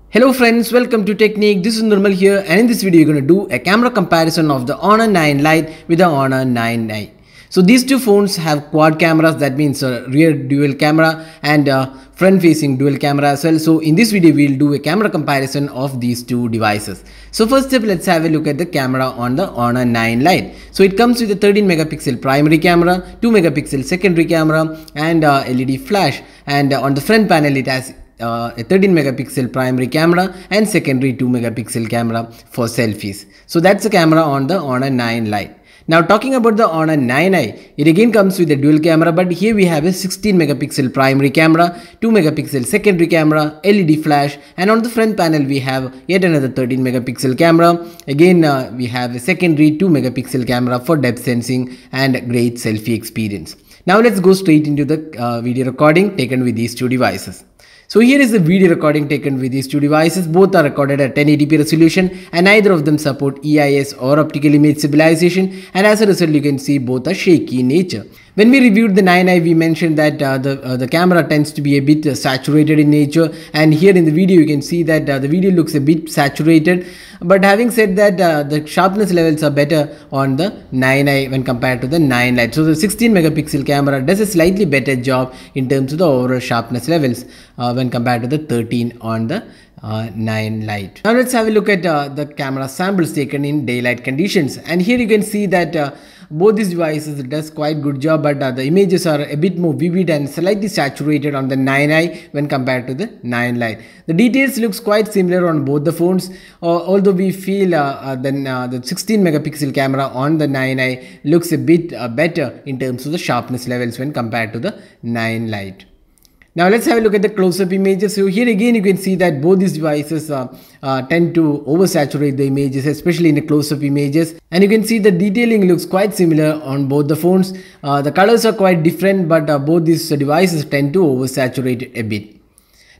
Hello friends, welcome to Technique. This is Nirmal here, and in this video you're going to do a camera comparison of the Honor 9 Lite with the Honor 9i. So these two phones have quad cameras, that means a rear dual camera and front facing dual camera as well. So in this video we'll do a camera comparison of these two devices. So first up, let's have a look at the camera on the Honor 9 Lite. So it comes with a 13 megapixel primary camera, 2 megapixel secondary camera and LED flash, and on the front panel it has a 13 megapixel primary camera and secondary 2 megapixel camera for selfies. So that's the camera on the Honor 9 Lite. Now talking about the Honor 9i, it again comes with a dual camera, but here we have a 16 megapixel primary camera, 2 megapixel secondary camera, LED flash, and on the front panel we have yet another 13 megapixel camera. Again we have a secondary 2 megapixel camera for depth sensing and great selfie experience. Now let's go straight into the video recording taken with these two devices. So here is the video recording taken with these two devices. Both are recorded at 1080p resolution and neither of them support EIS or optical image stabilization, and as a result you can see both are shaky in nature. When we reviewed the 9i, we mentioned that the camera tends to be a bit saturated in nature, and here in the video you can see that the video looks a bit saturated. But having said that, the sharpness levels are better on the 9i when compared to the 9 Lite. So the 16 megapixel camera does a slightly better job in terms of the overall sharpness levels when compared to the 13 on the 9 Lite. Now let's have a look at the camera samples taken in daylight conditions, and here you can see that both these devices does quite good job, but the images are a bit more vivid and slightly saturated on the 9i when compared to the 9 Lite. The details looks quite similar on both the phones, although we feel the 16 megapixel camera on the 9i looks a bit better in terms of the sharpness levels when compared to the 9 Lite. Now let's have a look at the close-up images. So here again you can see that both these devices tend to oversaturate the images, especially in the close-up images, and you can see the detailing looks quite similar on both the phones. The colors are quite different, but both these devices tend to oversaturate a bit.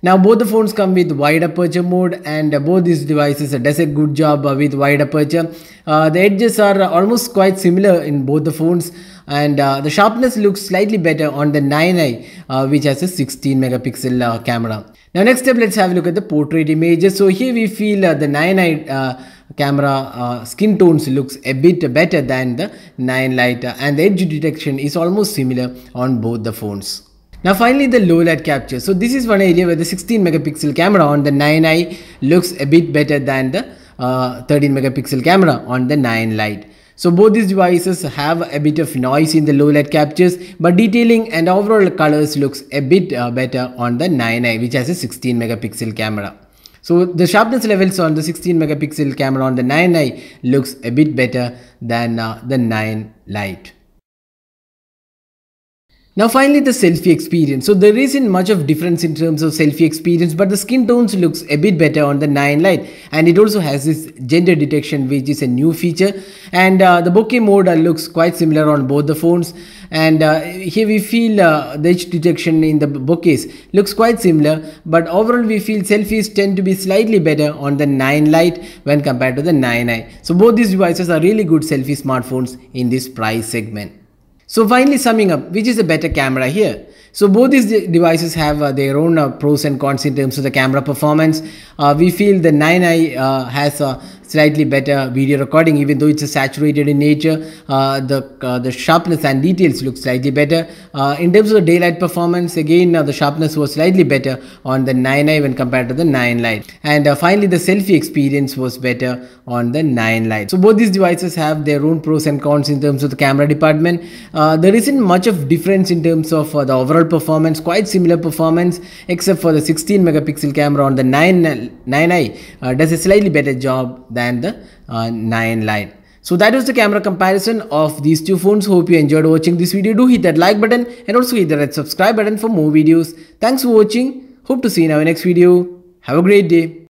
Now both the phones come with wide aperture mode, and both these devices does a good job with wide aperture. The edges are almost quite similar in both the phones, and the sharpness looks slightly better on the 9i, which has a 16 megapixel camera. Now next up, let's have a look at the portrait images. So here we feel the 9i camera skin tones looks a bit better than the 9 Lite, and the edge detection is almost similar on both the phones. Now finally, the low light capture. So this is one area where the 16 megapixel camera on the 9i looks a bit better than the 13 megapixel camera on the 9 Lite. So both these devices have a bit of noise in the low light captures, but detailing and overall colors looks a bit better on the 9i, which has a 16 megapixel camera. So the sharpness levels on the 16 megapixel camera on the 9i looks a bit better than the 9 Lite. Now finally, the selfie experience. So there isn't much of difference in terms of selfie experience, but the skin tones looks a bit better on the 9 Lite, and it also has this gender detection, which is a new feature, and the bokeh mode looks quite similar on both the phones, and here we feel the edge detection in the bokehs looks quite similar, but overall we feel selfies tend to be slightly better on the 9 Lite when compared to the 9i. So both these devices are really good selfie smartphones in this price segment. So finally, summing up, which is a better camera here? So both these devices have their own pros and cons in terms of the camera performance. We feel the 9i has a slightly better video recording, even though it's saturated in nature. The sharpness and details look slightly better. In terms of the daylight performance, again the sharpness was slightly better on the 9i when compared to the 9 Lite. And finally, the selfie experience was better on the 9 Lite. So both these devices have their own pros and cons in terms of the camera department. There isn't much of difference in terms of the overall performance, quite similar performance, except for the 16 megapixel camera on the 9i does a slightly better job than the 9 Lite. So that was the camera comparison of these two phones. Hope you enjoyed watching this video. Do hit that like button and also hit the red subscribe button for more videos. Thanks for watching. Hope to see you in our next video. Have a great day.